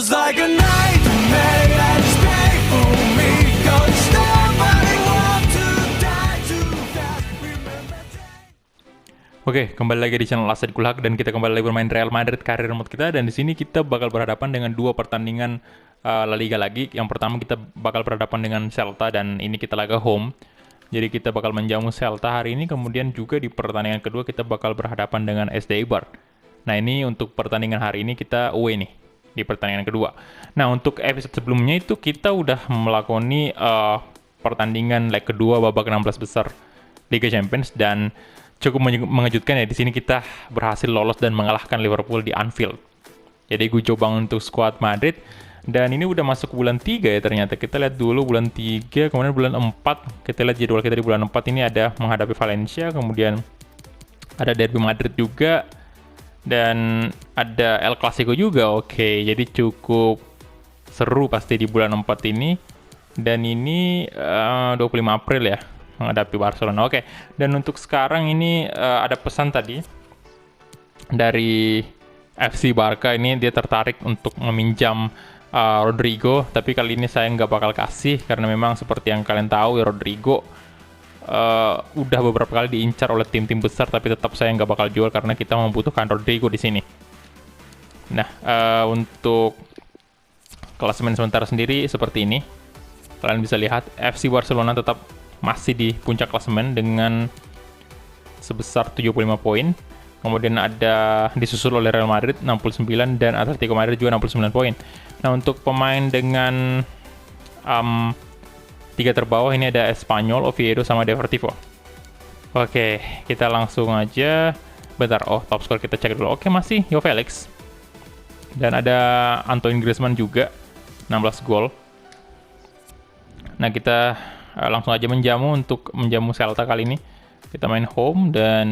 feels like a nightmare that is painful me. 'Cause nobody want to die too fast. Remember that. Oke, kembali lagi di channel Aset Kulhak dan kita kembali lagi bermain Real Madrid karir mode kita, dan di sini kita bakal berhadapan dengan dua pertandingan La Liga lagi. Yang pertama kita bakal berhadapan dengan Celta dan ini kita laga home. Jadi kita bakal menjamu Celta hari ini, kemudian juga di pertandingan kedua kita bakal berhadapan dengan SD Eibar. Nah, ini untuk pertandingan hari ini kita away nih di pertandingan kedua. Nah, untuk episode sebelumnya itu kita udah melakoni pertandingan leg kedua babak 16 besar Liga Champions dan cukup mengejutkan ya. Di sini kita berhasil lolos dan mengalahkan Liverpool di Anfield. Jadi gue coba untuk skuad Madrid. Dan ini udah masuk bulan 3 ya ternyata. Kita lihat dulu bulan 3, kemudian bulan 4. Kita lihat jadwal kita di bulan 4 ini ada menghadapi Valencia, kemudian ada Derby Madrid juga, dan ada El Clasico juga. Oke, jadi cukup seru pasti di bulan 4 ini. Dan ini 25 April ya, menghadapi Barcelona. Oke, dan untuk sekarang ini ada pesan tadi dari FC Barca. Ini dia tertarik untuk meminjam Rodrigo, tapi kali ini saya nggak bakal kasih karena memang seperti yang kalian tahu ya, Rodrigo udah beberapa kali diincar oleh tim-tim besar, tapi tetap saya nggak bakal jual karena kita membutuhkan Rodrigo di sini. Nah, untuk klasemen sementara sendiri seperti ini. Kalian bisa lihat FC Barcelona tetap masih di puncak klasemen dengan sebesar 75 poin. Kemudian ada disusul oleh Real Madrid 69 dan Atletico Madrid juga 69 poin. Nah, untuk pemain dengan 3 terbawah ini ada Espanyol, Oviedo, sama Deportivo. Oke, kita langsung aja. Bentar, top skor kita cek dulu. Oke, masih Joao Felix. Dan ada Antoine Griezmann juga, 16 gol. Nah, kita langsung aja menjamu Celta kali ini. Kita main home dan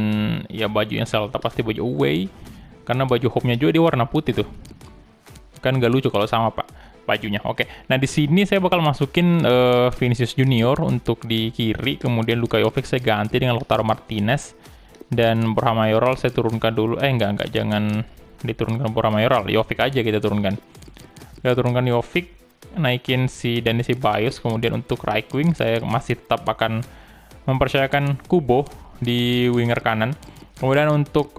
ya bajunya Celta pasti baju away karena baju home-nya juga dia warna putih tuh. Kan gak lucu kalau sama Pak bajunya. Oke. Nah, di sini saya bakal masukin Vinicius Junior untuk di kiri, kemudian Luka Jovic saya ganti dengan Lautaro Martinez, dan Borja Mayoral saya turunkan dulu. Enggak, jangan diturunkan Borja Mayoral. Jovic aja kita turunkan. Kita turunkan Jovic, naikin si Dani Ceballos, kemudian untuk right wing saya masih tetap akan mempercayakan Kubo di winger kanan. Kemudian untuk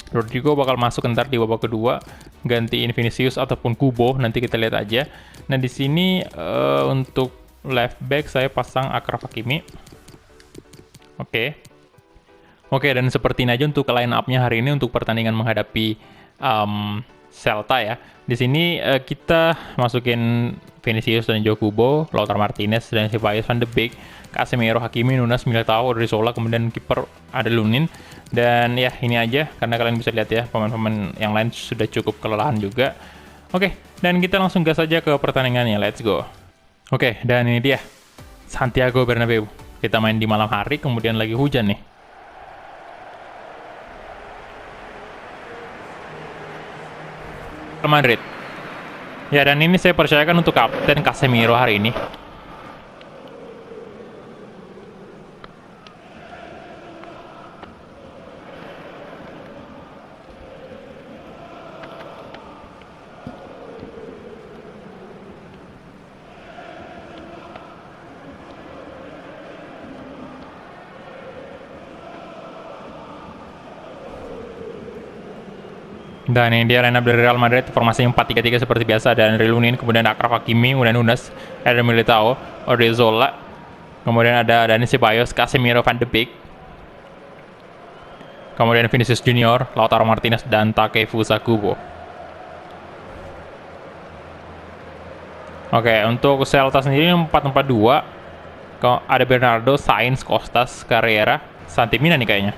Rodrigo bakal masuk ntar di babak kedua, gantiin Vinicius ataupun Kubo, nanti kita lihat aja. Nah, di sini untuk left back saya pasang Achraf Hakimi. Oke, dan seperti ini aja untuk line up-nya hari ini untuk pertandingan menghadapi Celta ya. Di sini kita masukin Vinicius dan Joao Kubo, Lautaro Martinez dan Ceballos, Van de Beek, Casemiro, Hakimi, Nunes, Militao, Odriozola, kemudian kiper ada Lunin. Dan ya ini aja karena kalian bisa lihat ya pemain-pemain yang lain sudah cukup kelelahan juga. Oke, dan kita langsung gas aja ke pertandingannya. Let's go. Oke, dan ini dia Santiago Bernabeu. Kita main di malam hari, kemudian lagi hujan nih. Madrid. Ya, dan ini saya percayakan untuk kapten Casemiro hari ini. Dan ini dia lineup dari Real Madrid, formasinya 4-3-3 seperti biasa. Ada Andre Lunin, kemudian Achraf Hakimi, kemudian Nunes, ada Militao, Odriozola, kemudian ada Dani Ceballos, Casemiro, Van de Beek, kemudian Vinicius Junior, Lautaro Martinez, dan Takefusa Kubo. Oke, untuk Celta sendiri 4-4-2. Ada Bernardo, Sainz, Costas, Carrera, Santi Mina nih kayaknya.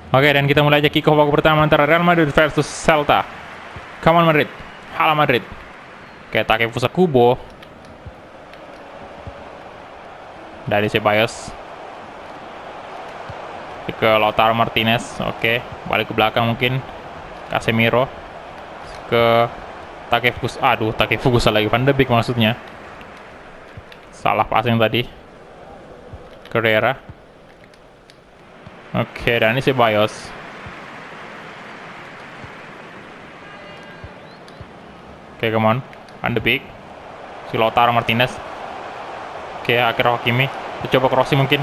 Oke, dan kita mulai aja kick off babak pertama antara Real Madrid versus Celta. Come on Madrid, hala Madrid. Oke, Takefusa Kubo. Dari Ceballos ke Lautaro Martinez. Oke, balik ke belakang mungkin Casemiro ke Takefusa lagi, Van de Beek maksudnya. Salah passing tadi. Carrera. Oke, dan ini Ceballos. Oke, come on. Van de Beek. Si Lautaro Martinez. Oke, akhirnya Hakimi. Kita coba crossing mungkin.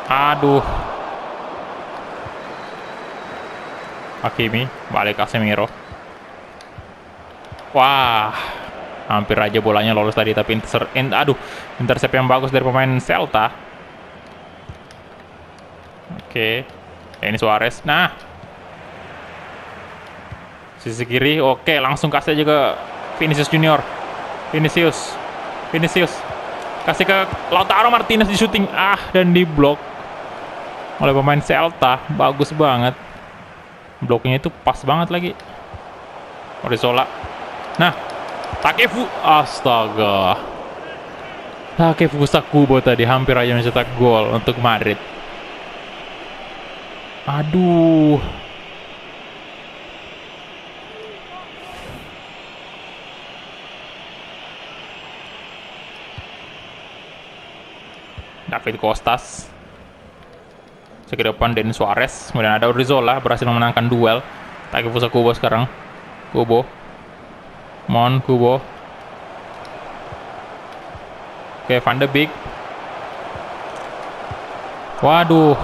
Aduh. Hakimi. Balik Casemiro. Wah. Hampir aja bolanya lolos tadi. Tapi intercept yang bagus dari pemain Celta. Oke. Ini Suarez. Nah. Sisi kiri. Oke, langsung kasih aja ke Vinicius Junior. Vinicius. Kasih ke Lautaro Martinez di shooting. Dan diblok oleh pemain Celta. Bagus banget. Bloknya itu pas banget lagi. Odriozola. Nah, Takefu. Astaga. Takefusa Kubo tadi hampir aja mencetak gol untuk Madrid. Aduh. David Costas. Ke depan Denis Suarez. Kemudian ada Odriozola berhasil memenangkan duel. Takefusa Kubo sekarang. Kubo. Kubo. Oke, Van de Beek. Waduh.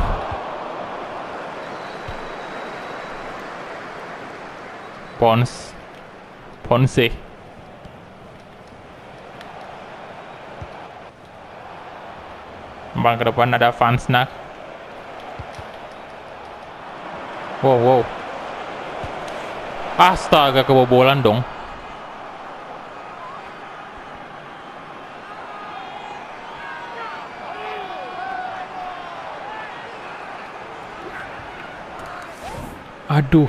Ponce. Kembang ke depan ada Van Snack. Wow. Astaga, kebobolan dong. Aduh.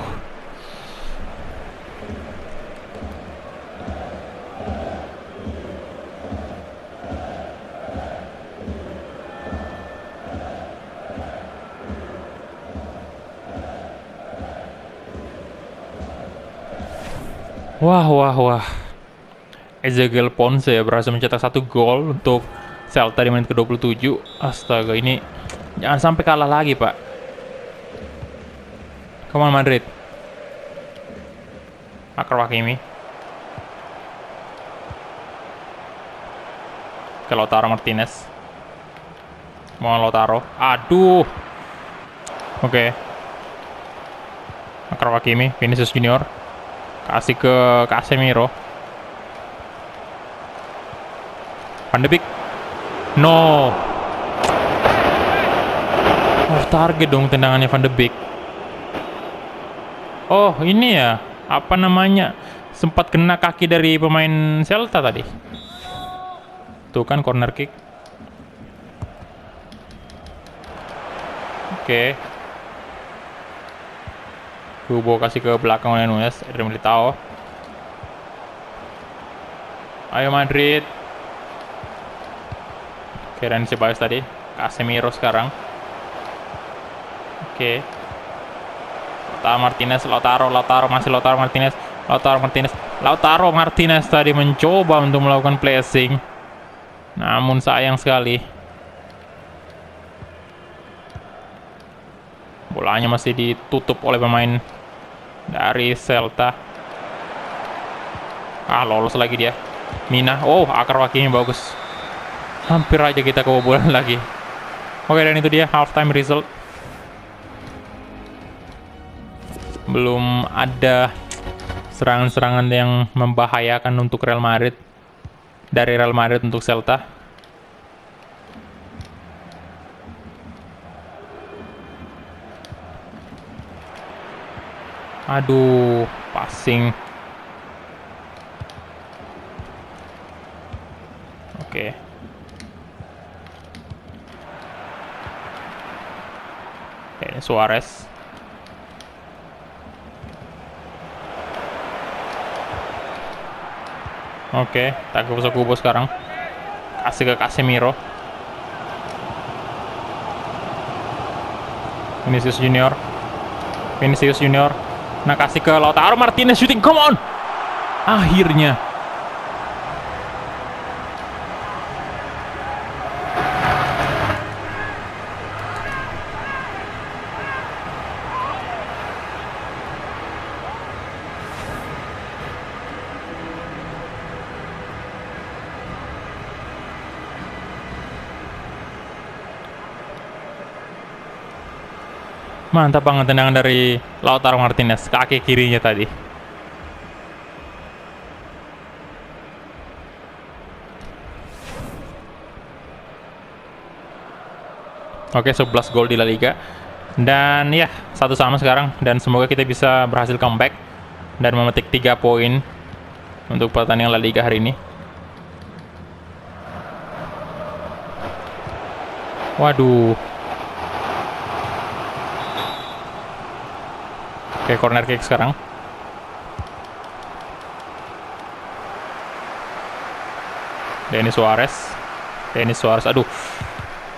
Wah. Ezequiel Ponce ya berhasil mencetak 1 gol untuk Celta di menit ke-27. Astaga, ini jangan sampai kalah lagi, Pak. Come on Madrid. Akrab Hakimi. Ke Lautaro Martinez. Mau Lautaro. Aduh. Oke. Akrab Hakimi, Vinicius Junior. Kasih ke Casemiro. Van de Beek. No. Target dong tendangannya Van de Beek. Oh, ini ya. Apa namanya? Sempat kena kaki dari pemain Celta tadi. Tuh kan corner kick. Oke. Kubo kasih ke belakang oleh Nunes. Eder Militao. Ayo Madrid. Oke, dan Ceballos tadi. Casemiro sekarang. Oke. Lautaro Martinez tadi mencoba untuk melakukan pressing. Namun sayang sekali. Bolanya masih ditutup oleh pemain dari Celta. Lolos lagi dia. Mina. Oh, Akrab Hakimi bagus. Hampir aja kita kebobolan lagi. Oke, dan itu dia halftime result. Belum ada serangan-serangan yang membahayakan untuk Real Madrid. Dari Real Madrid untuk Celta. Aduh, passing. Oke. Oke, Suarez. Oke, Takefusa Kubo sekarang. Kasih ke Casemiro. Vinicius Junior. Nah, kasih ke Lautaro Martinez shooting. Come on. Akhirnya. Mantap banget tendangan dari Lautaro Martinez, kaki kirinya tadi. Oke, 11 gol di La Liga. Dan ya, 1-1 sekarang. Dan semoga kita bisa berhasil comeback dan memetik 3 poin untuk pertandingan La Liga hari ini. Waduh. Oke, corner kick sekarang. Denis Suarez, aduh.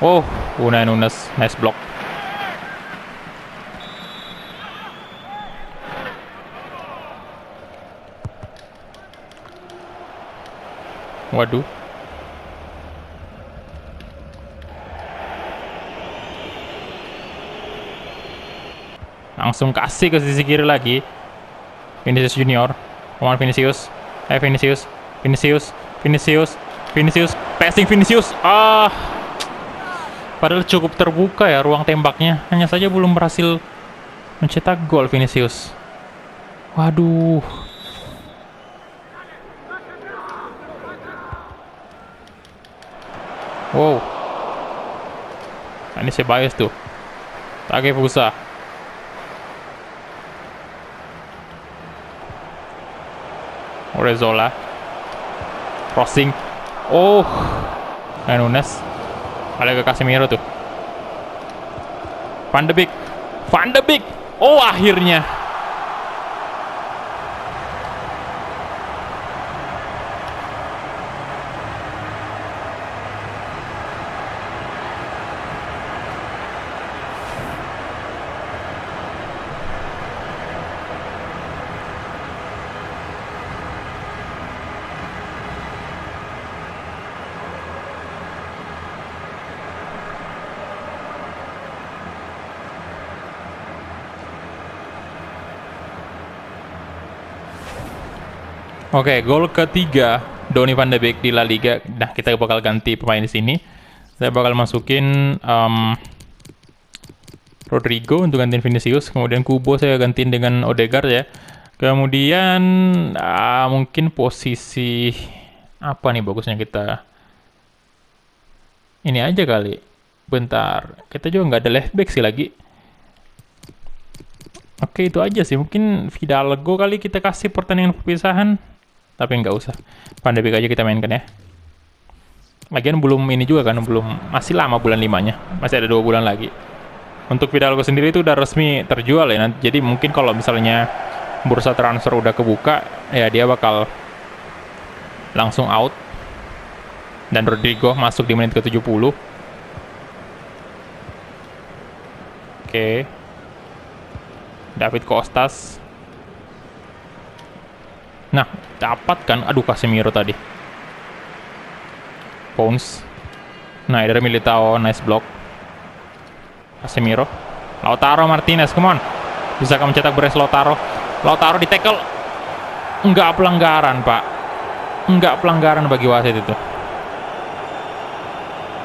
Oh, Unai Nunes, nice block. Waduh. Langsung kasih ke sisi kiri lagi. Vinicius Junior. Come on Vinicius. Vinicius. Passing Vinicius. Padahal cukup terbuka ya ruang tembaknya. Hanya saja belum berhasil mencetak gol Vinicius. Waduh. Wow. Nah, ini Ceballos tuh. Takefusa. Orezzola. Crossing. Oh. Nunes. Ada ke Casemiro tuh. Van de Beek. Oh, akhirnya. Oke, gol ketiga Donny van de Beek di La Liga. Nah, kita bakal ganti pemain di sini. Saya bakal masukin Rodrigo untuk gantiin Vinicius. Kemudian Kubo saya gantiin dengan Odegaard ya. Kemudian mungkin posisi apa nih bagusnya kita? Ini aja kali. Bentar, kita juga nggak ada left back sih lagi. Oke, itu aja sih. Mungkin Fidalgo kali kita kasih pertandingan perpisahan. Tapi nggak usah. Van de Beek aja kita mainkan ya. Lagian belum ini juga kan, masih lama bulan 5-nya. Masih ada 2 bulan lagi. Untuk Fidalgo sendiri itu udah resmi terjual ya. Jadi mungkin kalau misalnya bursa transfer udah kebuka, ya dia bakal langsung out. Dan Rodrigo masuk di menit ke-70. Oke. David Costas. Nah, dapat kan. Aduh, Casemiro tadi. Bones. Nah, dari Militao, nice block. Casemiro. Lautaro Martinez, come on. Bisa kamu mencetak brace Lautaro. Lautaro di tackle. Enggak pelanggaran, Pak. Enggak pelanggaran bagi wasit itu.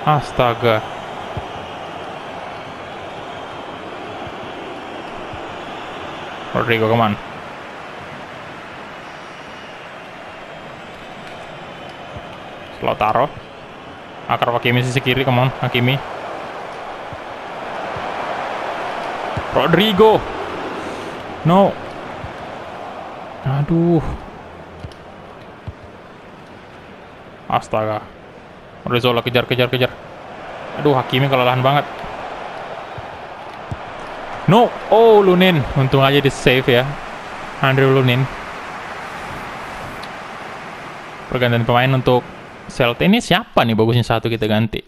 Astaga. Rodrigo, come on. Lautaro. Akar Hakimi sisi kiri, come on, Hakimi. Rodrigo. No. Aduh. Astaga. Orezzola kejar. Aduh, Hakimi kelelahan banget. No. Oh, Lunin. Untung aja di save ya. Andre Lunin. Pergantian pemain untuk Celta. Ini siapa nih bagusnya satu kita ganti?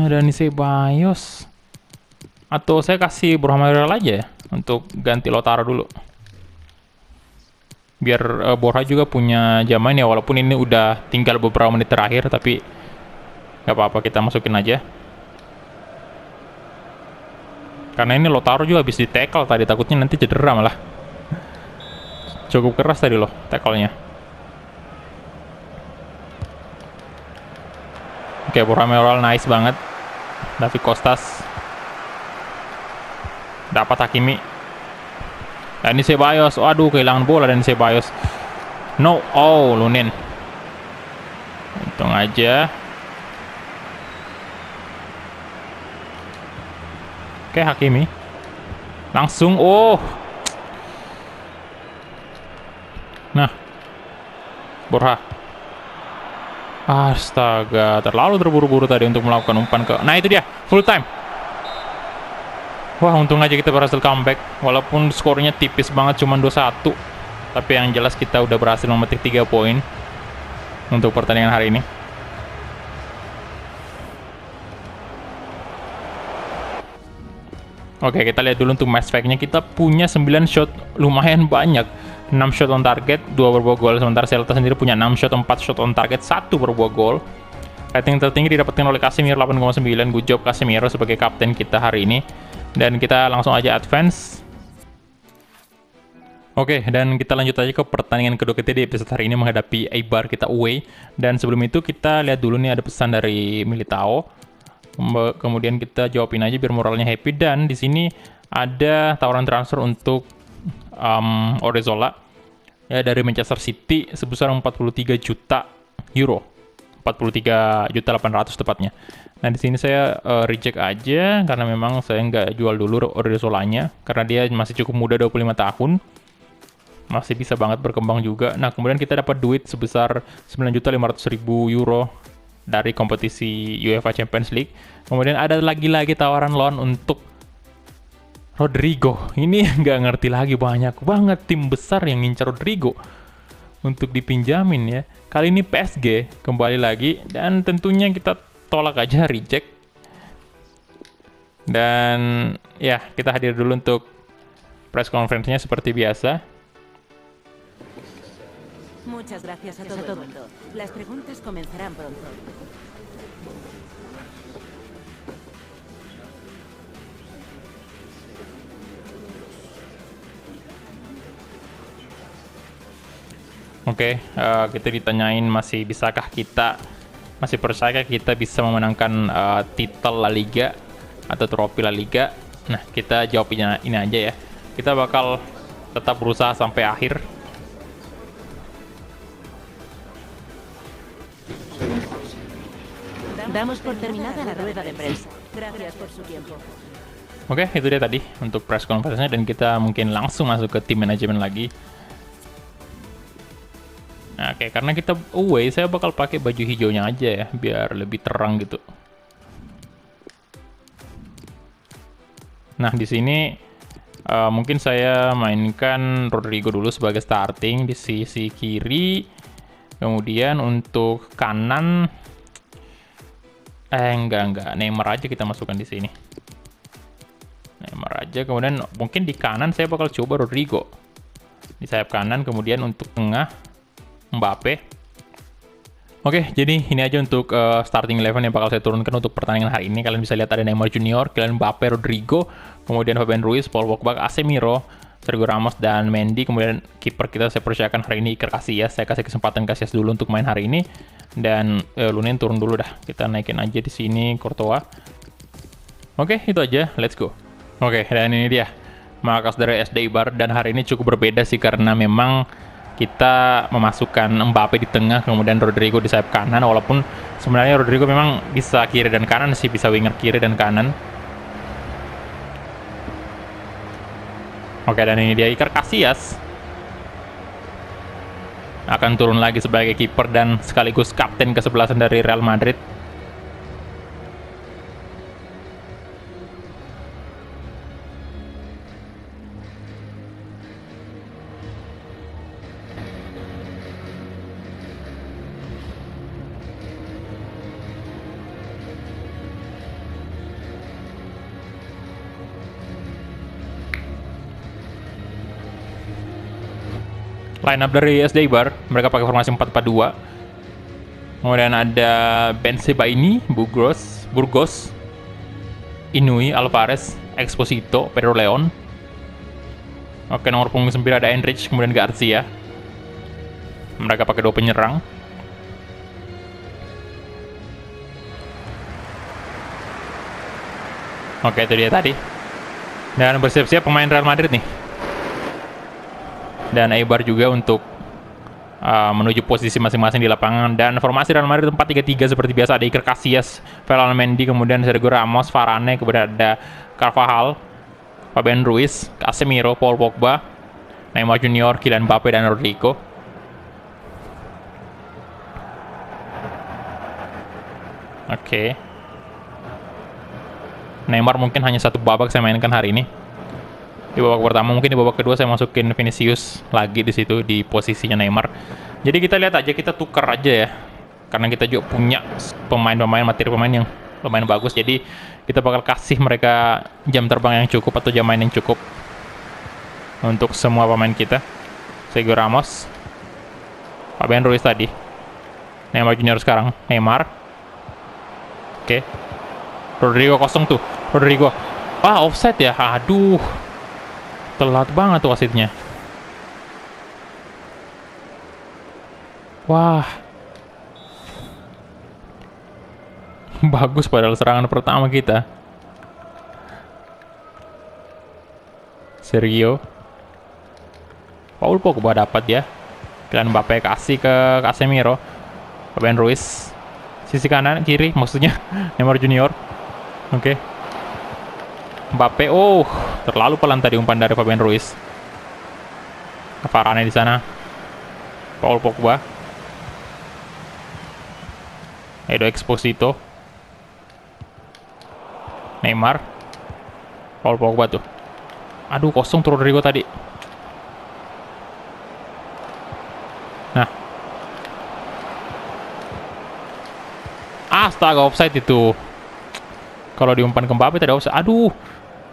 Dani Ceballos. Atau saya kasih Borja Mayoral aja ya untuk ganti Lautaro dulu. Biar Borja juga punya zaman ya, walaupun ini udah tinggal beberapa menit terakhir, tapi nggak apa-apa, kita masukin aja. Karena ini Lautaro juga habis di tackle tadi, takutnya nanti cedera malah. Cukup keras tadi loh tackle-nya. Oke, Borja Mayoral nice banget. David Costas. Dapat Hakimi. Dan ini Ceballos. Waduh, kehilangan bola dan Ceballos. No. Oh, Lunin. Untung aja. Oke, Hakimi. Langsung. Oh. Nah. Borja. Astaga, terlalu terburu-buru tadi untuk melakukan umpan ke... Nah, itu dia. Full time. Wah, untung aja kita berhasil comeback. Walaupun skornya tipis banget, cuma 2-1. Tapi yang jelas kita udah berhasil memetik 3 poin untuk pertandingan hari ini. Oke, kita lihat dulu untuk match fact-nya. Kita punya 9 shot, lumayan banyak. 6 shot on target, 2 berbuah gol. Sementara Celta sendiri punya 6 shot, 4 shot on target, 1 berbuah gol. Rating tertinggi didapatkan oleh Casemiro 8,9. Good job Casemiro sebagai kapten kita hari ini. Dan kita langsung aja advance. Oke, dan kita lanjut aja ke pertandingan kedua kita di episode hari ini menghadapi Eibar, kita away. Dan sebelum itu kita lihat dulu nih ada pesan dari Militao. Kemudian kita jawabin aja biar moralnya happy. Dan di sini ada tawaran transfer untuk Odriozola ya dari Manchester City sebesar 43 juta euro. 43 juta 800 tepatnya. Nah, di sini saya reject aja karena memang saya nggak jual dulu Odriozolanya karena dia masih cukup muda, 25 tahun. Masih bisa banget berkembang juga. Nah, kemudian kita dapat duit sebesar 9.500.000 euro dari kompetisi UEFA Champions League. Kemudian ada lagi-lagi tawaran loan untuk Rodrigo. Ini nggak ngerti lagi, banyak banget tim besar yang ngincar Rodrigo untuk dipinjamin ya. Kali ini PSG kembali lagi dan tentunya kita tolak aja, reject. Dan ya, kita hadir dulu untuk press conference-nya seperti biasa. Muchas gracias a todo el mundo. Las preguntas comenzarán pronto. Oke, kita ditanyain masih percaya kita bisa memenangkan titel La Liga atau trofi La Liga. Nah, kita jawab ini aja ya. Kita bakal tetap berusaha sampai akhir. Damos por terminada la rueda de prensa. Gracias por su tiempo. Oke, itu dia tadi untuk press conference-nya dan kita mungkin langsung masuk ke tim manajemen lagi. Nah, oke, karena kita away, saya bakal pakai baju hijaunya aja ya, biar lebih terang gitu. Nah, di sini mungkin saya mainkan Rodrigo dulu sebagai starting di sisi kiri. Kemudian untuk kanan, enggak, Neymar aja kita masukkan di sini. Neymar aja, kemudian mungkin di kanan saya bakal coba Rodrigo di sayap kanan, kemudian untuk tengah Mbappe. Oke, jadi ini aja untuk starting 11 yang bakal saya turunkan untuk pertandingan hari ini. Kalian bisa lihat ada Neymar Junior, kalian Mbappe, Rodrigo, kemudian Fabian Ruiz, Paul Pogba, Casemiro, Sergio Ramos, dan Mendy. Kemudian kiper kita saya percayakan hari ini Iker Casillas. Saya kasih kesempatan Casillas dulu untuk main hari ini. Dan Lunin turun dulu dah. Kita naikin aja di sini Courtois. Oke, itu aja. Let's go. Oke, dan ini dia markas dari SD Eibar. Dan hari ini cukup berbeda sih karena memang kita memasukkan Mbappe di tengah, kemudian Rodrigo di sayap kanan. Walaupun sebenarnya Rodrigo memang bisa kiri dan kanan sih, bisa winger kiri dan kanan. Oke, dan ini dia Iker Casillas akan turun lagi sebagai kiper dan sekaligus kapten ke-11 dari Real Madrid. Line up dari SD Eibar, mereka pakai formasi 4-4-2. Kemudian ada Bensebaini, Burgos, Inui, Alvarez, Exposito, Pedro Leon. Oke, nomor punggung 9 ada Enrich, kemudian Garcia. Mereka pakai 2 penyerang. Oke, itu dia tadi. Dan bersiap-siap pemain Real Madrid nih. Dan Eibar juga untuk menuju posisi masing-masing di lapangan. Dan formasi Real Madrid 4-3-3 seperti biasa. Ada Iker Casillas, Ferland Mendy, kemudian Sergio Ramos, Varane, kemudian ada Carvajal, Fabian Ruiz, Casemiro, Paul Pogba, Neymar Junior, Kylian Mbappe, dan Rodrigo. Oke. Neymar mungkin hanya satu babak saya mainkan hari ini. Di babak pertama, mungkin di babak kedua saya masukin Vinicius lagi di situ di posisinya Neymar. Jadi kita lihat aja, kita tukar aja ya. Karena kita juga punya materi pemain yang lumayan bagus. Jadi kita bakal kasih mereka jam terbang yang cukup atau jam main yang cukup untuk semua pemain kita. Sergio Ramos, Fabian Ruiz tadi, Neymar Junior sekarang, Neymar. Oke. Rodrigo kosong tuh. Rodrigo. Offside ya. Aduh. Telat banget tuh wasitnya. Wah. Bagus padahal serangan pertama kita. Sergio. Paul Pogba dapat ya. Kylian Mbappe kasih ke Casemiro. Fabian Ruiz. Sisi kanan, kiri maksudnya. Neymar Junior. Oke. Mbappe, terlalu pelan tadi umpan dari Fabian Ruiz. Varane di sana. Paul Pogba. Edo Exposito. Neymar. Paul Pogba tuh. Aduh, kosong tuh Rodrigo tadi. Nah. Astaga, offside itu. Kalau diumpan ke Mbappe tidak offside. Aduh.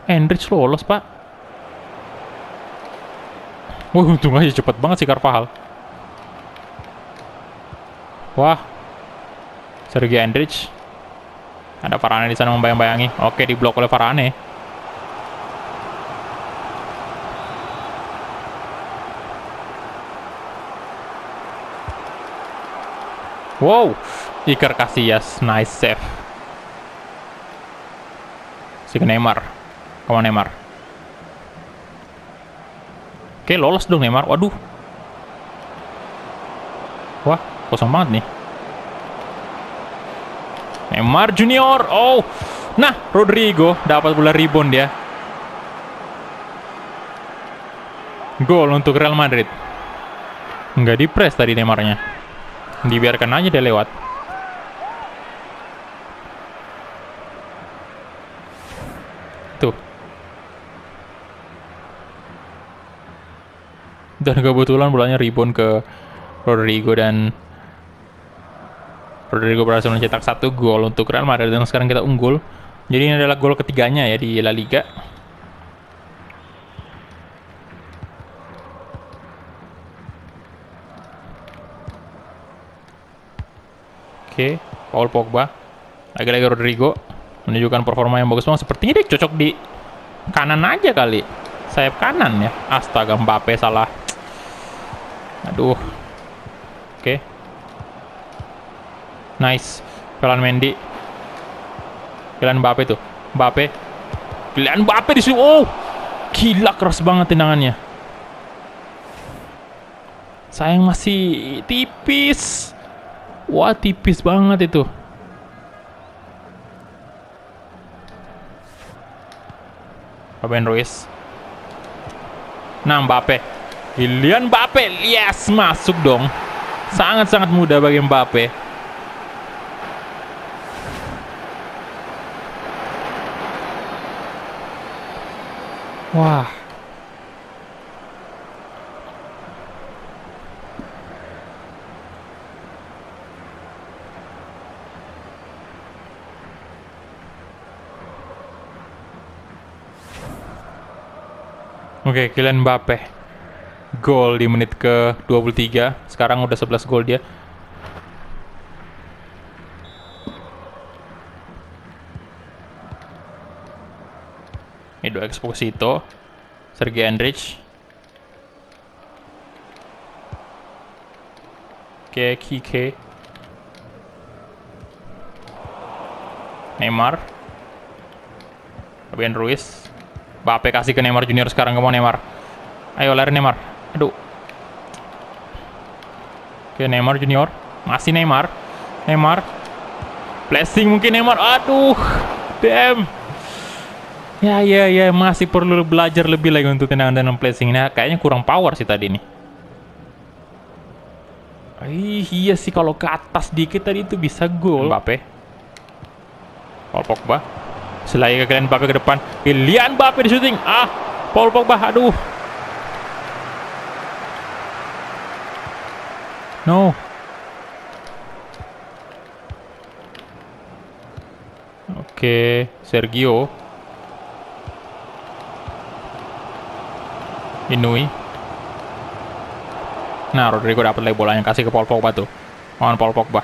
Endrich lolos, Pak. Untung aja cepet banget sih Carvajal. Wah. Sergio Endrich. Ada Varane di sana membayang-bayangi. Oke, diblok oleh Varane. Wow. Iker Casillas, nice save. Si Neymar. Come on, Neymar. Oke, lolos dong Neymar. Waduh. Wah, kosong banget nih. Neymar Junior. Nah, Rodrigo dapat bola rebound dia. Gol untuk Real Madrid. Nggak di-press tadi Neymarnya. Dibiarkan aja dia lewat. Tuh. Dan kebetulan bolanya rebound ke Rodrigo dan Rodrigo berhasil mencetak 1 gol untuk Real Madrid dan sekarang kita unggul. Jadi ini adalah gol ketiganya ya di La Liga. Oke, Paul Pogba. Lagi-lagi Rodrigo menunjukkan performa yang bagus banget. Sepertinya dia cocok di kanan aja kali. Sayap kanan ya. Astaga, Mbappe salah. Aduh. Oke. Nice. Ferland Mendy. Kylian Mbappe tuh. Mbappe. Kylian Mbappe di sini. Gila keras banget tendangannya. Sayang masih tipis. Wah, tipis banget itu. Fabian Ruiz. Nah, Mbappe. Kylian Mbappe. Yes, masuk dong. Sangat-sangat mudah bagi Mbappe. Wah. Oke, Kylian Mbappe. Gol di menit ke-23. Sekarang udah 11 gol dia. Edo Exposito. Sergio Endrich. Oke, Kike. Neymar. Fabian Ruiz. Mbappe kasih ke Neymar Junior sekarang, ke mau Neymar. Ayo lari Neymar. Aduh. Oke, Neymar Junior. Masih Neymar. Neymar. Blessing mungkin Neymar. Aduh. Damn. Ya, masih perlu belajar lebih lagi untuk tendangan dan placing. Nah, kayaknya kurang power sih tadi nih. Iya sih, kalau ke atas dikit tadi itu bisa gol. Mbappe. Paul Pogba. Selai ke Kylian Mbappe ke depan. Kylian Mbappe di shooting. Paul Pogba. Aduh. No. Oke, Sergio. Inui. Nah, Rodrigo dapat lagi bolanya, kasih ke Paul Pogba tuh. Mohon Paul Pogba.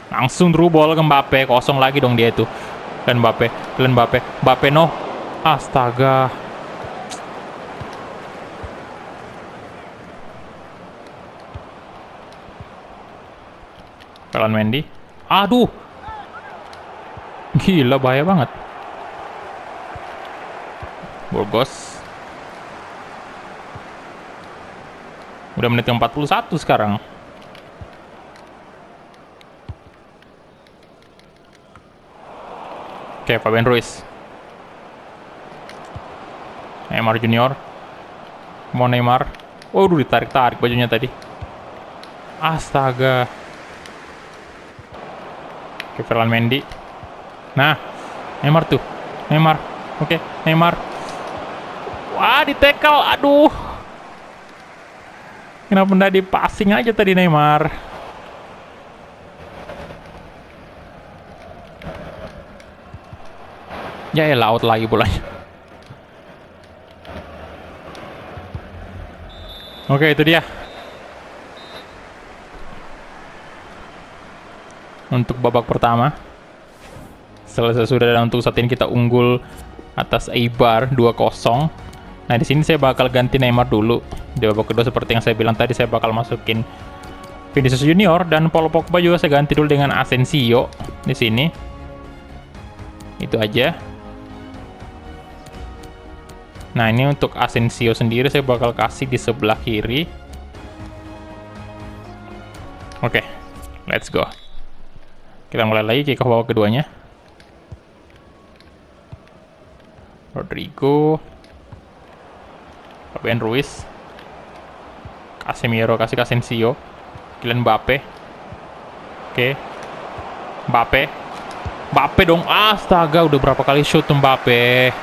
Langsung through ball ke Mbappe, kosong lagi dong dia itu. Dan Mbappe no. Astaga. Ferland Mendy. Aduh. Gila, bahaya banget. Burgos. Udah menit ke 41 sekarang. Oke, Fabian Ruiz. Neymar Junior. Mau Neymar. Waduh, ditarik-tarik bajunya tadi. Astaga. Oke, Ferland Mendy. Nah, Neymar tuh. Neymar. Oke, Neymar. Wah, di-tackle. Aduh. Kenapa nggak di-passing aja tadi Neymar? Ya out lagi bolanya. Oke, itu dia. Untuk babak pertama. Selesai sudah, dan untuk saat ini kita unggul atas Eibar 2-0. Nah, di sini saya bakal ganti Neymar dulu. Di babak kedua seperti yang saya bilang tadi, saya bakal masukin Vinicius Junior, dan Paul Pogba juga saya ganti dulu dengan Asensio di sini. Itu aja. Nah, ini untuk Asensio sendiri saya bakal kasih di sebelah kiri. Oke, let's go. Kita mulai lagi kick off babak keduanya. Rodrigo. Fabian Ruiz. Casemiro kasih ke Asensio. Kylian Mbappe. Oke. Mbappe dong. Astaga, udah berapa kali shoot Mbappe.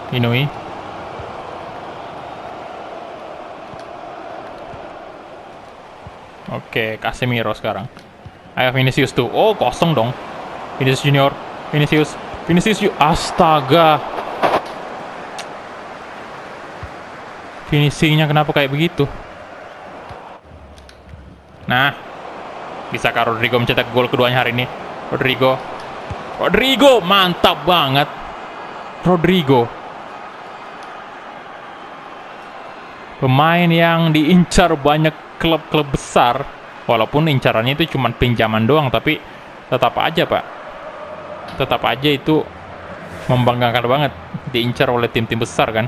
Inui. Oke, Casemiro sekarang. Ayo Vinicius tuh. Oh, kosong dong. Vinicius Junior. Vinicius. Astaga. Finishingnya kenapa kayak begitu? Nah. Bisakah Rodrigo mencetak gol keduanya hari ini? Rodrigo. Mantap banget. Rodrigo. Pemain yang diincar banyak klub-klub besar. Walaupun incarannya itu cuma pinjaman doang, tapi tetap aja, Pak. Tetap aja itu membanggakan banget diincar oleh tim-tim besar kan.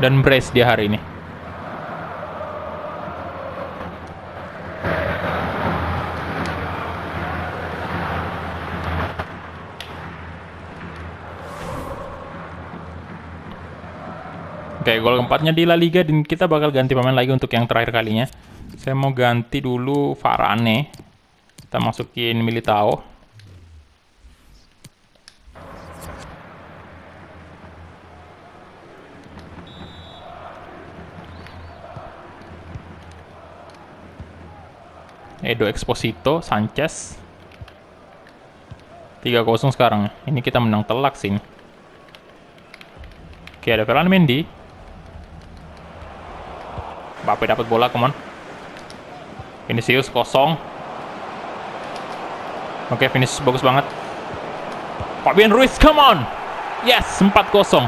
Dan brace dia hari ini. Oke, gol keempatnya di La Liga, dan kita bakal ganti pemain lagi untuk yang terakhir kalinya. Saya mau ganti dulu Varane. Kita masukin Militao. Edo Exposito, Sanchez. 3-0 sekarang. Ini kita menang telak sih. Oke, ada Ferland Mendy. Mbappe dapat bola, come on. Vinicius kosong. Oke, Vinicius bagus banget. Fabian Ruiz, come on. Yes, 4-0.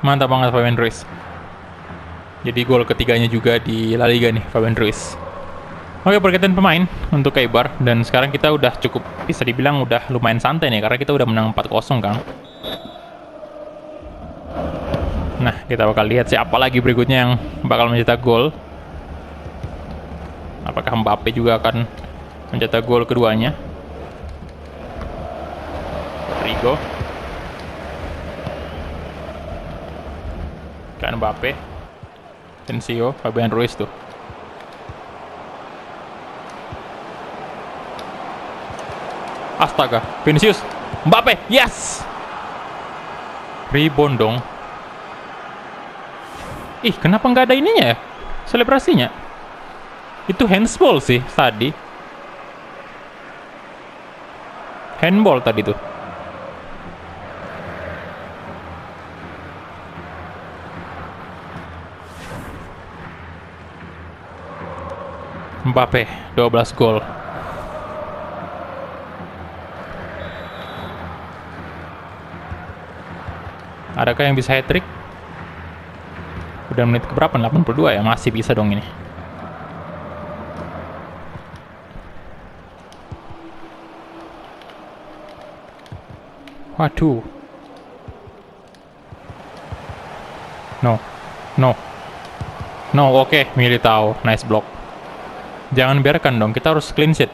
Mantap banget Fabian Ruiz. Jadi gol ketiganya juga di La Liga nih, Fabian Ruiz. Oke, pergantian pemain untuk Eibar. Dan sekarang kita udah cukup, bisa dibilang udah lumayan santai nih, karena kita udah menang 4-0 kan. Nah, kita bakal lihat siapa lagi berikutnya yang bakal mencetak gol. Apakah Mbappe juga akan mencetak gol keduanya? Rodrigo. Kan Mbappe. Tensio, Fabian Ruiz tuh. Astaga, Vinicius. Mbappe, yes! Rebound dong. Ih, kenapa nggak ada ininya ya? Selebrasinya. Itu handsball sih tadi. Handball tadi tuh. Mbappe, 12 gol. Adakah yang bisa hat-trick? Udah menit keberapa? 82 ya? Masih bisa dong ini. Waduh. No. Oke. Militao. Nice block. Jangan biarkan dong. Kita harus clean sheet.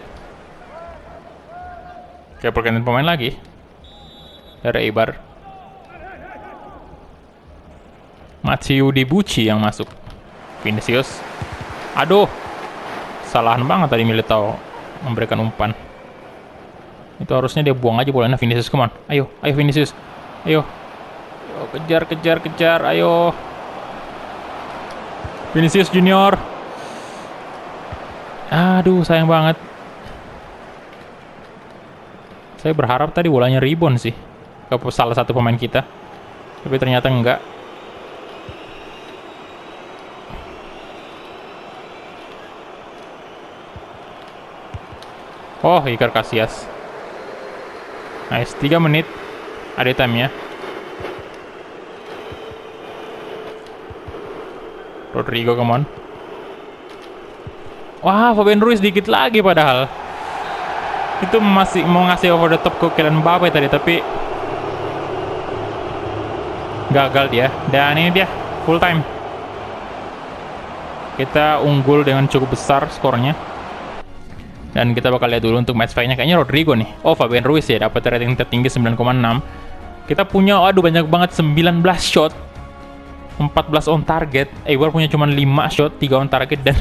Oke, pergantian pemain lagi. Dari Eibar. Matteo Debuchy yang masuk. Vinicius. Aduh. Salahan banget tadi Militao memberikan umpan. Itu harusnya dia buang aja bolanya. Vinicius, come on. Ayo Vinicius. Ayo, kejar. Ayo. Vinicius Junior. Aduh, sayang banget. Saya berharap tadi bolanya rebound sih ke salah satu pemain kita. Tapi ternyata enggak. Oh, Iker Casillas. Nice, 3 menit. Ada time-nya. Rodrigo, come on. Wah, Fabian Ruiz dikit lagi padahal. Itu masih mau ngasih over the top ke Kylian Mbappe tadi, tapi gagal dia. Dan ini dia, full time. Kita unggul dengan cukup besar skornya. Dan kita bakal lihat dulu untuk match fight-nya. Kayaknya Rodrigo nih. Oh, Fabian Ruiz ya, dapat rating tertinggi 9,6. Kita punya, aduh banyak banget, 19 shot, 14 on target. Eibar punya cuma 5 shot, 3 on target, dan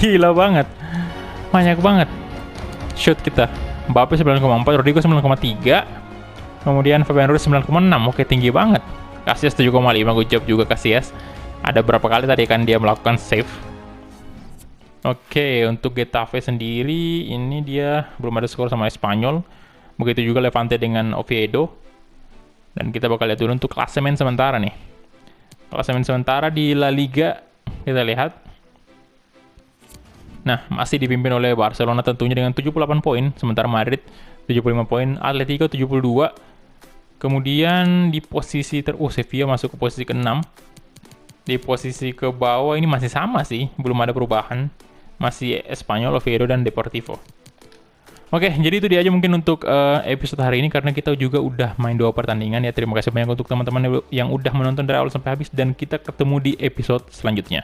gila banget. Banyak banget shoot kita. Mbappe 9,4, Rodrigo 9,3. Kemudian Fabian Ruiz 9,6. Oke, tinggi banget. Casillas 7,5, good job juga Casillas. Ada berapa kali tadi kan dia melakukan save. Oke, untuk Getafe sendiri, ini dia belum ada skor sama Espanyol. Begitu juga Levante dengan Oviedo. Dan kita bakal lihat dulu untuk klasemen sementara nih. Klasemen sementara di La Liga, kita lihat. Nah, masih dipimpin oleh Barcelona tentunya dengan 78 poin. Sementara Madrid 75 poin, Atletico 72. Kemudian di posisi Sevilla masuk ke posisi ke-6. Di posisi ke bawah ini masih sama sih, belum ada perubahan. Masih Espanyol, Oviedo, dan Deportivo. Oke, jadi itu dia aja mungkin untuk episode hari ini, karena kita juga udah main 2 pertandingan ya. Terima kasih banyak untuk teman-teman yang udah menonton dari awal sampai habis, dan kita ketemu di episode selanjutnya.